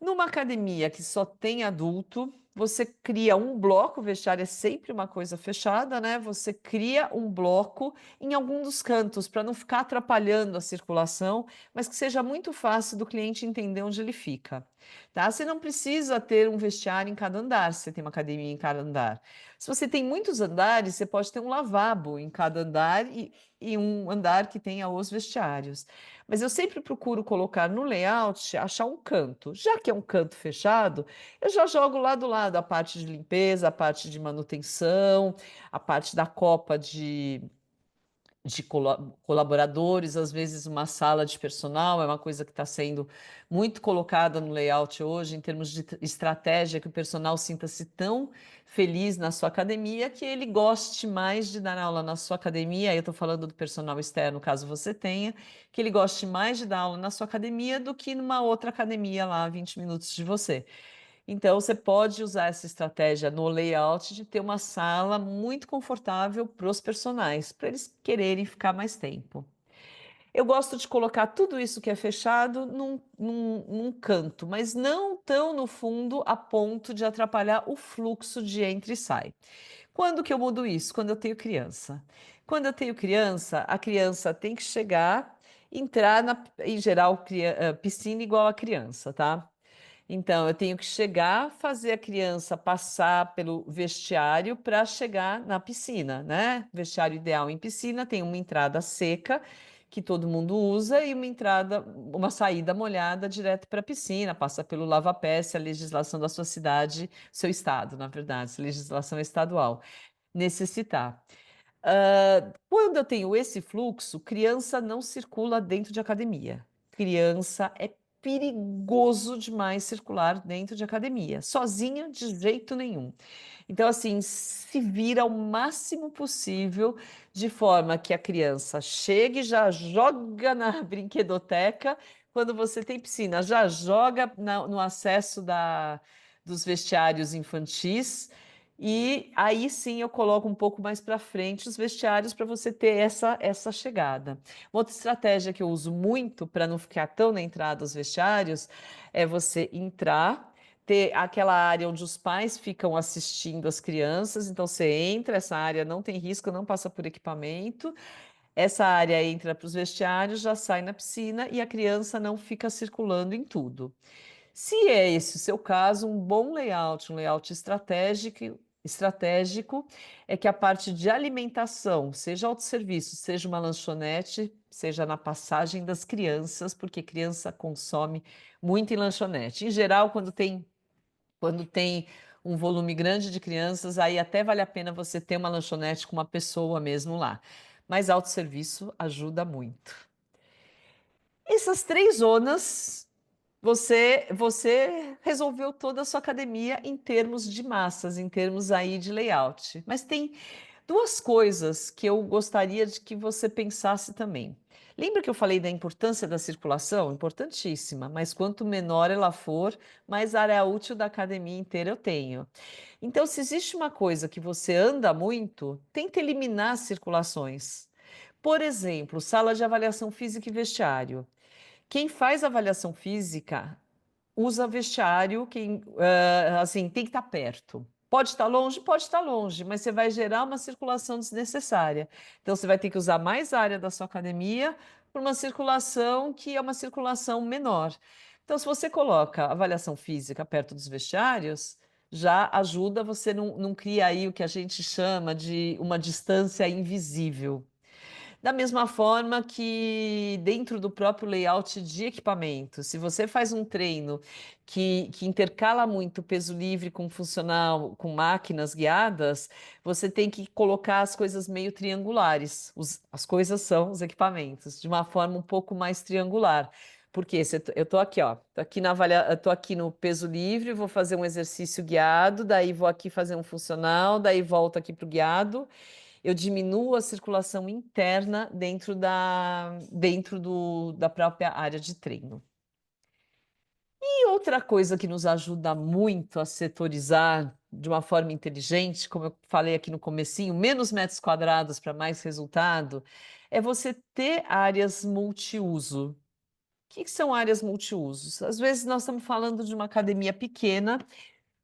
Numa academia que só tem adulto, você cria um bloco, o vestiário é sempre uma coisa fechada, né? Você cria um bloco em algum dos cantos para não ficar atrapalhando a circulação, mas que seja muito fácil do cliente entender onde ele fica. tá? Você não precisa ter um vestiário em cada andar, se você tem uma academia em cada andar. Se você tem muitos andares, você pode ter um lavabo em cada andar e um andar que tenha os vestiários. Mas eu sempre procuro colocar no layout, achar um canto. Já que é um canto fechado, eu já jogo lá do lado a parte de limpeza, a parte de manutenção, a parte da copa de colaboradores, às vezes uma sala de personal, é uma coisa que está sendo muito colocada no layout hoje, em termos de estratégia, que o personal sinta-se tão feliz na sua academia que ele goste mais de dar aula na sua academia. Aí eu estou falando do personal externo, caso você tenha, que ele goste mais de dar aula na sua academia do que numa outra academia lá a 20 minutos de você. Então, você pode usar essa estratégia no layout de ter uma sala muito confortável para os personagens, para eles quererem ficar mais tempo. Eu gosto de colocar tudo isso que é fechado num canto, mas não tão no fundo a ponto de atrapalhar o fluxo de entra e sai. Quando que eu mudo isso? Quando eu tenho criança. Quando eu tenho criança, a criança tem que chegar, entrar em geral, piscina igual a criança, tá? Então, eu tenho que chegar, fazer a criança passar pelo vestiário para chegar na piscina, né? Vestiário ideal em piscina tem uma entrada seca que todo mundo usa e uma saída molhada direto para a piscina, passa pelo lava-pés, se a legislação da sua cidade, seu estado, na verdade, se a legislação é estadual, necessitar. Quando eu tenho esse fluxo, criança não circula dentro de academia. Criança é perigoso demais circular dentro de academia, sozinha de jeito nenhum. Então, assim, se vira o máximo possível de forma que a criança chegue, e já joga na brinquedoteca. Quando você tem piscina, já joga no acesso dos vestiários infantis. E aí sim eu coloco um pouco mais para frente os vestiários para você ter essa chegada. Uma outra estratégia que eu uso muito para não ficar tão na entrada dos vestiários é você entrar, ter aquela área onde os pais ficam assistindo as crianças. Então você entra, essa área não tem risco, não passa por equipamento. Essa área entra para os vestiários, já sai na piscina e a criança não fica circulando em tudo. Se é esse o seu caso, um bom layout, um layout estratégico, é que a parte de alimentação, seja autosserviço, seja uma lanchonete, seja na passagem das crianças, porque criança consome muito em lanchonete. Em geral, quando tem um volume grande de crianças, aí até vale a pena você ter uma lanchonete com uma pessoa mesmo lá. Mas autosserviço ajuda muito. Essas três zonas você resolveu toda a sua academia em termos de massas, em termos aí de layout. Mas tem duas coisas que eu gostaria de que você pensasse também. Lembra que eu falei da importância da circulação? Importantíssima, mas quanto menor ela for, mais área útil da academia inteira eu tenho. Então, se existe uma coisa que você anda muito, tenta eliminar as circulações. Por exemplo, sala de avaliação física e vestiário. Quem faz avaliação física usa vestiário, assim, tem que estar perto. Pode estar longe? Pode estar longe, mas você vai gerar uma circulação desnecessária. Então, você vai ter que usar mais área da sua academia para uma circulação que é uma circulação menor. Então, se você coloca avaliação física perto dos vestiários, já ajuda, você não cria aí o que a gente chama de uma distância invisível. Da mesma forma que dentro do próprio layout de equipamento, se você faz um treino que intercala muito peso livre com funcional, com máquinas guiadas, você tem que colocar as coisas meio triangulares. As coisas são os equipamentos, de uma forma um pouco mais triangular. Porque eu estou aqui, ó, tô aqui no peso livre, vou fazer um exercício guiado, daí vou aqui fazer um funcional, daí volto aqui para o guiado, eu diminuo a circulação interna dentro da própria área de treino. E outra coisa que nos ajuda muito a setorizar de uma forma inteligente, como eu falei aqui no comecinho, menos metros quadrados para mais resultado, é você ter áreas multiuso. O que são áreas multiusos? Às vezes nós estamos falando de uma academia pequena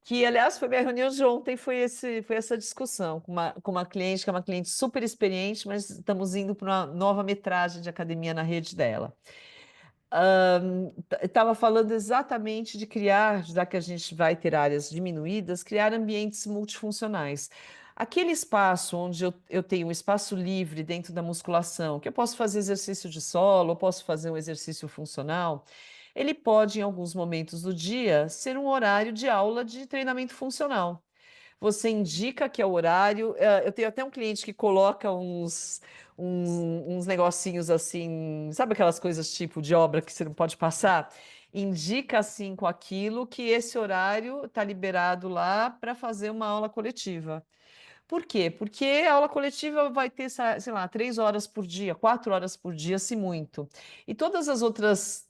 que, aliás, foi minha reunião de ontem, foi essa discussão com uma cliente, que é uma cliente super experiente, mas estamos indo para uma nova metragem de academia na rede dela. Estava falando exatamente de criar, já que a gente vai ter áreas diminuídas, criar ambientes multifuncionais. Aquele espaço onde eu tenho um espaço livre dentro da musculação, que eu posso fazer exercício de solo, eu posso fazer um exercício funcional, ele pode, em alguns momentos do dia, ser um horário de aula de treinamento funcional. Você indica que é o horário. Eu tenho até um cliente que coloca uns negocinhos assim, sabe aquelas coisas tipo de obra que você não pode passar? Indica assim com aquilo que esse horário está liberado lá para fazer uma aula coletiva. Por quê? Porque a aula coletiva vai ter, sei lá, 3 horas por dia, 4 horas por dia, se muito. E todas as outras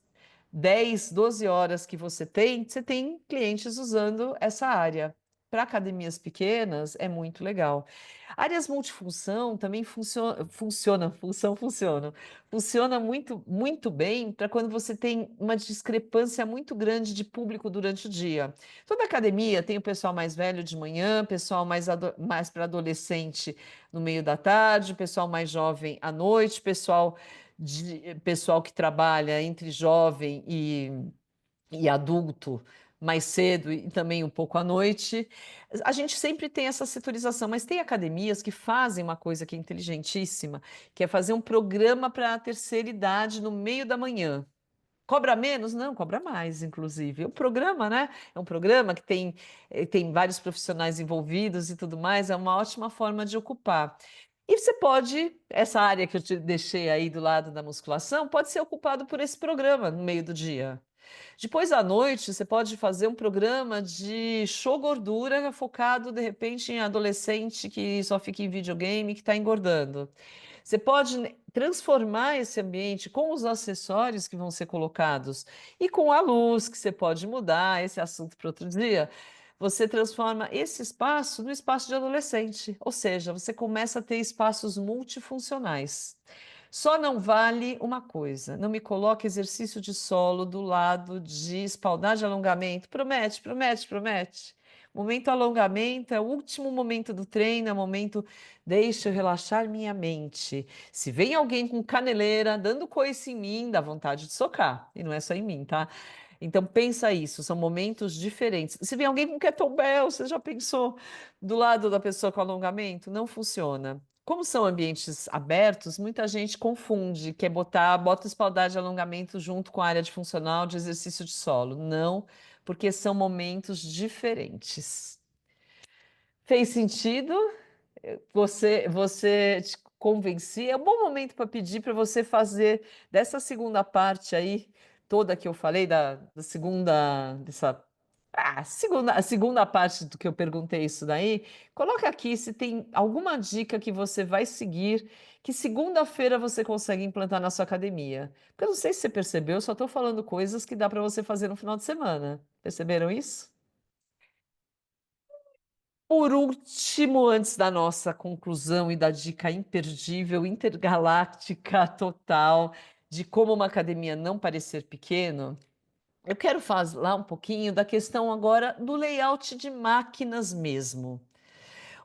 10, 12 horas que você tem clientes usando essa área. Para academias pequenas é muito legal. Áreas multifunção também funciona muito, muito bem para quando você tem uma discrepância muito grande de público durante o dia. Toda academia tem o pessoal mais velho de manhã, pessoal mais para adolescente no meio da tarde, pessoal mais jovem à noite, pessoal que trabalha entre jovem e adulto mais cedo e também um pouco à noite. A gente sempre tem essa setorização, mas tem academias que fazem uma coisa que é inteligentíssima, que é fazer um programa para a terceira idade no meio da manhã. Cobra menos? Não, cobra mais, inclusive. O programa, né? É um programa que tem vários profissionais envolvidos e tudo mais, é uma ótima forma de ocupar. E você pode, essa área que eu te deixei aí do lado da musculação, pode ser ocupado por esse programa no meio do dia. Depois à noite, você pode fazer um programa de show gordura focado, de repente, em adolescente que só fica em videogame, que está engordando. Você pode transformar esse ambiente com os acessórios que vão ser colocados e com a luz, que você pode mudar, esse assunto para outro dia. Você transforma esse espaço no espaço de adolescente, ou seja, você começa a ter espaços multifuncionais. Só não vale uma coisa: não me coloque exercício de solo do lado de espaldar de alongamento. Promete, promete, promete. Momento alongamento é o último momento do treino, é o momento, deixa eu relaxar minha mente. Se vem alguém com caneleira dando coice em mim, dá vontade de socar. E não é só em mim, tá? Então pensa isso, são momentos diferentes. Se vem alguém com kettlebell, você já pensou do lado da pessoa com alongamento? Não funciona. Como são ambientes abertos, muita gente confunde, quer bota espaldar de alongamento junto com a área de funcional de exercício de solo. Não, porque são momentos diferentes. Fez sentido? Você te convenci? É um bom momento para pedir para você fazer dessa segunda parte aí, toda que eu falei, da segunda, a segunda parte do que eu perguntei isso daí, coloca aqui se tem alguma dica que você vai seguir, que segunda-feira você consegue implantar na sua academia. Porque eu não sei se você percebeu, eu só estou falando coisas que dá para você fazer no final de semana. Perceberam isso? Por último, antes da nossa conclusão e da dica imperdível, intergaláctica total, de como uma academia não parecer pequeno, eu quero falar um pouquinho da questão agora do layout de máquinas mesmo.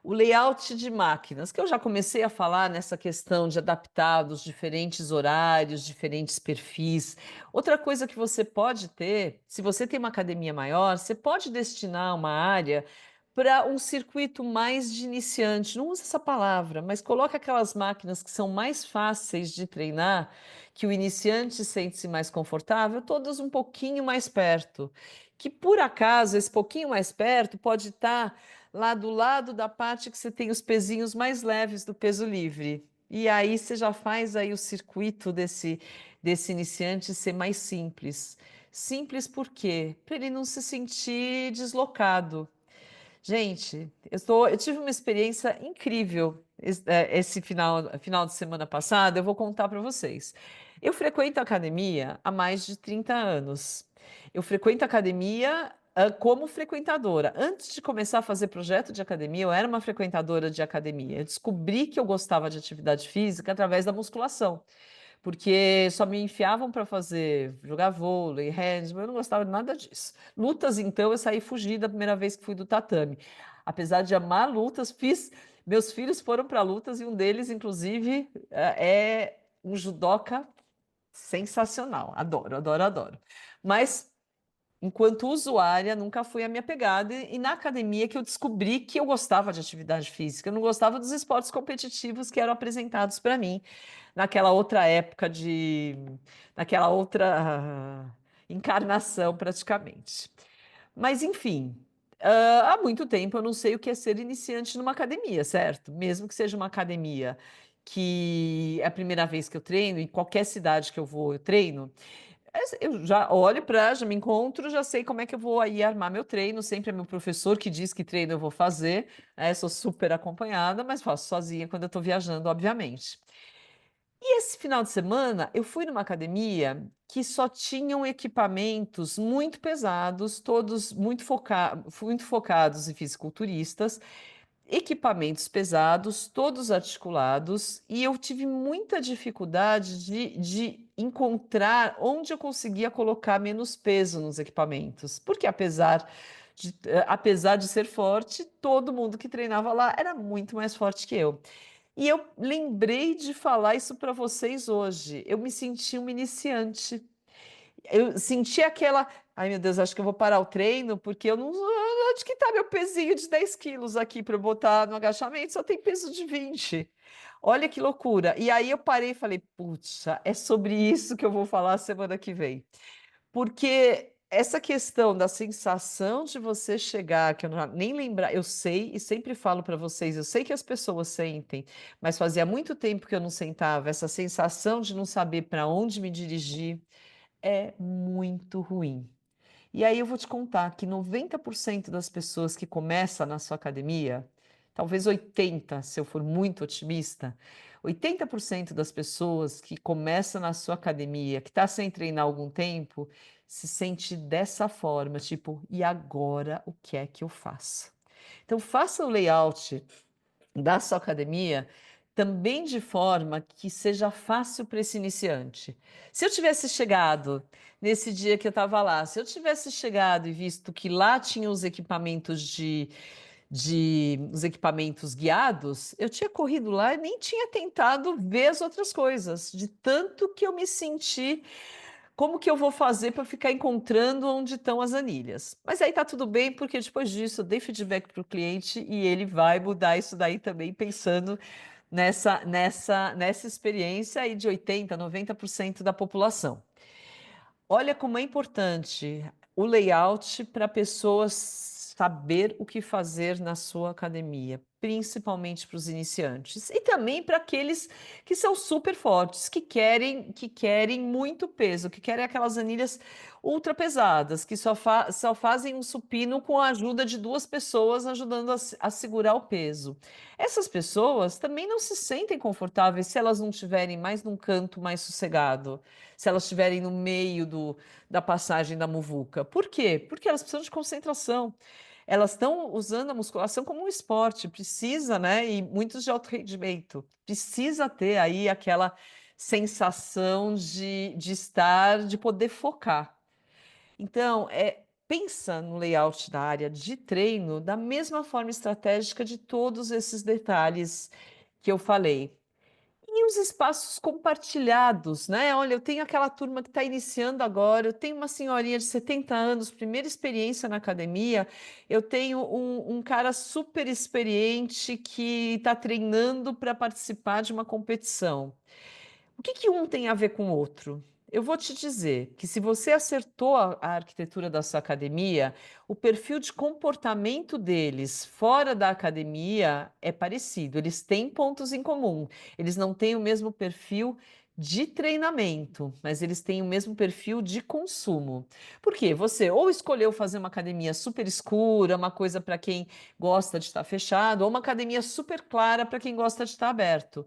O layout de máquinas, que eu já comecei a falar nessa questão de adaptar os diferentes horários, diferentes perfis. Outra coisa que você pode ter, se você tem uma academia maior, você pode destinar uma área para um circuito mais de iniciante. Não usa essa palavra, mas coloca aquelas máquinas que são mais fáceis de treinar, que o iniciante sente-se mais confortável, todas um pouquinho mais perto. Que por acaso esse pouquinho mais perto pode estar lá do lado da parte que você tem os pezinhos mais leves do peso livre. E aí você já faz aí o circuito desse iniciante ser mais simples. Simples por quê? Para ele não se sentir deslocado. Gente, eu tive uma experiência incrível esse final de semana passado, eu vou contar para vocês. Eu frequento a academia há mais de 30 anos. Eu frequento a academia como frequentadora. Antes de começar a fazer projeto de academia, eu era uma frequentadora de academia. Eu descobri que eu gostava de atividade física através da musculação, porque só me enfiavam para fazer jogar vôlei, handball, eu não gostava de nada disso. Lutas, então, eu saí fugida a primeira vez que fui do tatame. Apesar de amar lutas, meus filhos foram para lutas e um deles, inclusive, é um judoca sensacional, adoro, adoro, adoro. Mas enquanto usuária, nunca foi a minha pegada, e na academia que eu descobri que eu gostava de atividade física, eu não gostava dos esportes competitivos que eram apresentados para mim naquela outra época naquela outra encarnação praticamente. Mas enfim, há muito tempo eu não sei o que é ser iniciante numa academia, certo? Mesmo que seja uma academia que é a primeira vez que eu treino, em qualquer cidade que eu vou, eu treino. Eu já olho para, já me encontro, já sei como é que eu vou aí armar meu treino. Sempre é meu professor que diz que treino eu vou fazer, né? Sou super acompanhada, mas faço sozinha quando eu estou viajando, obviamente. E esse final de semana eu fui numa academia que só tinham equipamentos muito pesados, todos muito focados em fisiculturistas, equipamentos pesados, todos articulados, e eu tive muita dificuldade de encontrar onde eu conseguia colocar menos peso nos equipamentos, porque apesar de ser forte, todo mundo que treinava lá era muito mais forte que eu. E eu lembrei de falar isso para vocês hoje. Eu me senti uma iniciante. Eu senti aquela. Ai, meu Deus, acho que eu vou parar o treino, porque eu não. Onde que tá meu pezinho de 10 quilos aqui para eu botar no agachamento? Só tem peso de 20. Olha que loucura. E aí eu parei e falei, puxa, é sobre isso que eu vou falar semana que vem. Porque essa questão da sensação de você chegar, que eu nem lembrar, eu sei e sempre falo para vocês, eu sei que as pessoas sentem, mas fazia muito tempo que eu não sentava, essa sensação de não saber para onde me dirigir é muito ruim. E aí eu vou te contar que 90% das pessoas que começam na sua academia, talvez 80, se eu for muito otimista, 80% das pessoas que começam na sua academia, que está sem treinar há algum tempo, se sente dessa forma, tipo, e agora o que é que eu faço? Então faça o layout da sua academia também de forma que seja fácil para esse iniciante. Se eu tivesse chegado nesse dia que eu estava lá, se eu tivesse chegado e visto que lá tinha os equipamentos os equipamentos guiados, eu tinha corrido lá e nem tinha tentado ver as outras coisas, de tanto que eu me senti como que eu vou fazer para ficar encontrando onde estão as anilhas? Mas aí tá tudo bem, porque depois disso eu dei feedback para o cliente e ele vai mudar isso daí também, pensando nessa experiência aí de 80, 90% da população. Olha como é importante o layout para pessoas saber o que fazer na sua academia, principalmente para os iniciantes e também para aqueles que são super fortes, que querem muito peso, que querem aquelas anilhas ultra pesadas, que só fazem um supino com a ajuda de duas pessoas ajudando a segurar o peso. Essas pessoas também não se sentem confortáveis se elas não estiverem mais num canto mais sossegado, se elas estiverem no meio da passagem da muvuca. Por quê? Porque elas precisam de concentração. Elas estão usando a musculação como um esporte, precisa, né? E muitos de alto rendimento, precisa ter aí aquela sensação de poder focar. Então, pensa no layout da área de treino da mesma forma estratégica de todos esses detalhes que eu falei. E os espaços compartilhados, né? Olha, eu tenho aquela turma que está iniciando agora, eu tenho uma senhorinha de 70 anos, primeira experiência na academia, eu tenho um cara super experiente que está treinando para participar de uma competição. O que que um tem a ver com o outro? Eu vou te dizer que se você acertou a arquitetura da sua academia, o perfil de comportamento deles fora da academia é parecido. Eles têm pontos em comum. Eles não têm o mesmo perfil de treinamento, mas eles têm o mesmo perfil de consumo. Por quê? Você ou escolheu fazer uma academia super escura, uma coisa para quem gosta de estar fechado, ou uma academia super clara para quem gosta de estar aberto.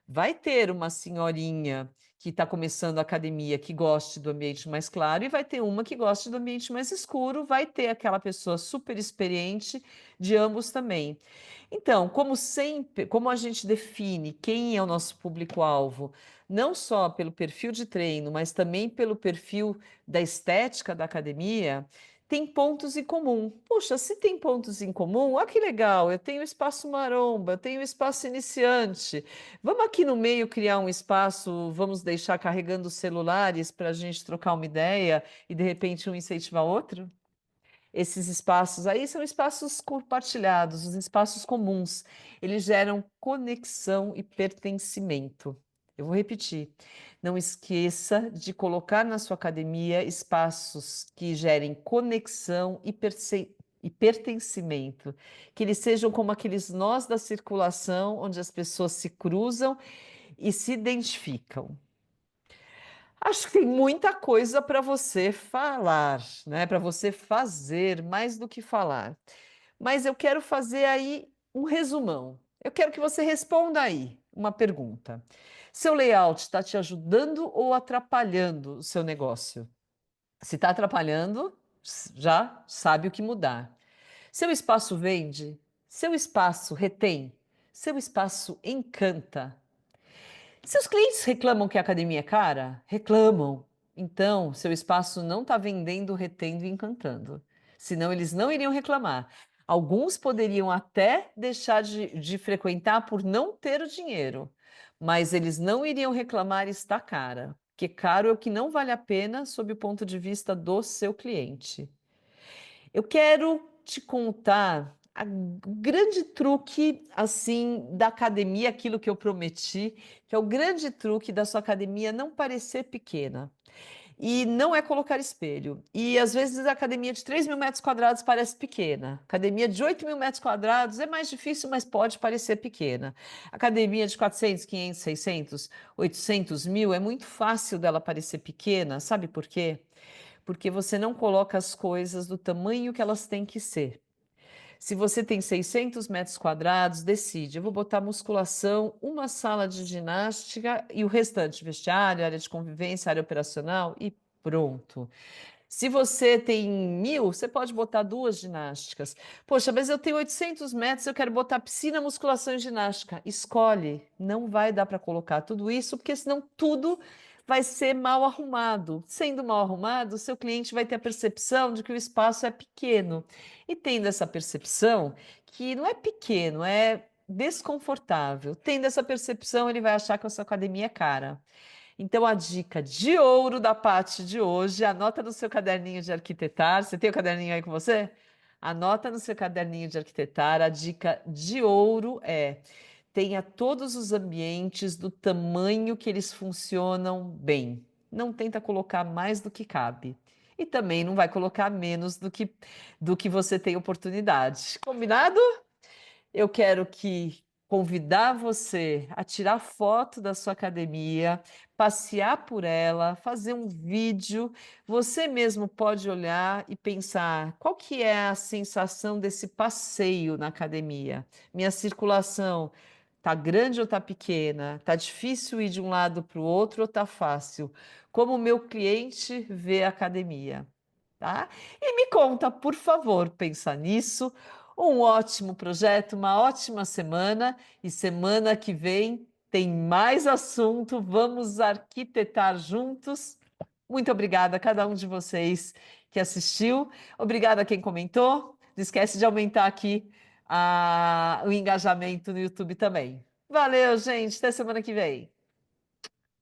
Vai ter uma senhorinha que está começando a academia que goste do ambiente mais claro e vai ter uma que goste do ambiente mais escuro, vai ter aquela pessoa super experiente de ambos também. Então, como sempre, como a gente define quem é o nosso público-alvo, não só pelo perfil de treino, mas também pelo perfil da estética da academia, tem pontos em comum. Puxa, se tem pontos em comum, olha que legal, eu tenho espaço maromba, eu tenho espaço iniciante. Vamos aqui no meio criar um espaço, vamos deixar carregando os celulares para a gente trocar uma ideia e de repente um incentivar o outro? Esses espaços aí são espaços compartilhados, os espaços comuns. Eles geram conexão e pertencimento. Eu vou repetir. Não esqueça de colocar na sua academia espaços que gerem conexão e pertencimento, que eles sejam como aqueles nós da circulação, onde as pessoas se cruzam e se identificam. Acho que tem muita coisa para você falar, né? Para você fazer mais do que falar. Mas eu quero fazer aí um resumão. Eu quero que você responda aí uma pergunta. Seu layout está te ajudando ou atrapalhando o seu negócio? Se está atrapalhando, já sabe o que mudar. Seu espaço vende? Seu espaço retém? Seu espaço encanta? Seus clientes reclamam que a academia é cara? Reclamam. Então, seu espaço não está vendendo, retendo e encantando. Senão, eles não iriam reclamar. Alguns poderiam até deixar de frequentar por não ter o dinheiro, mas eles não iriam reclamar está cara, porque caro é o que não vale a pena sob o ponto de vista do seu cliente. Eu quero te contar o grande truque assim da academia, aquilo que eu prometi, que é o grande truque da sua academia não parecer pequena. E não é colocar espelho. E às vezes a academia de 3.000 metros quadrados parece pequena. Academia de 8.000 metros quadrados é mais difícil, mas pode parecer pequena. Academia de 400, 500, 600, 800 mil é muito fácil dela parecer pequena. Sabe por quê? Porque você não coloca as coisas do tamanho que elas têm que ser. Se você tem 600 metros quadrados, decide, eu vou botar musculação, uma sala de ginástica e o restante, vestiário, área de convivência, área operacional e pronto. Se você tem 1.000, você pode botar duas ginásticas. Poxa, mas eu tenho 800 metros, eu quero botar piscina, musculação e ginástica. Escolhe, não vai dar para colocar tudo isso, porque senão tudo vai ser mal arrumado. Sendo mal arrumado, seu cliente vai ter a percepção de que o espaço é pequeno. E tendo essa percepção, que não é pequeno, é desconfortável. Tendo essa percepção, ele vai achar que a sua academia é cara. Então, a dica de ouro da parte de hoje, anota no seu caderninho de arquitetar. Você tem o caderninho aí com você? Anota no seu caderninho de arquitetar. A dica de ouro é: tenha todos os ambientes do tamanho que eles funcionam bem. Não tenta colocar mais do que cabe. E também não vai colocar menos do que você tem oportunidade. Combinado? Eu quero convidar você a tirar foto da sua academia, passear por ela, fazer um vídeo. Você mesmo pode olhar e pensar qual que é a sensação desse passeio na academia. Minha circulação tá grande ou tá pequena? Tá difícil ir de um lado para o outro ou tá fácil? Como o meu cliente vê a academia, tá? E me conta, por favor, pensa nisso. Um ótimo projeto, uma ótima semana e semana que vem tem mais assunto. Vamos arquitetar juntos. Muito obrigada a cada um de vocês que assistiu. Obrigada a quem comentou. Não esquece de aumentar aqui o engajamento no YouTube também. Valeu, gente. Até semana que vem.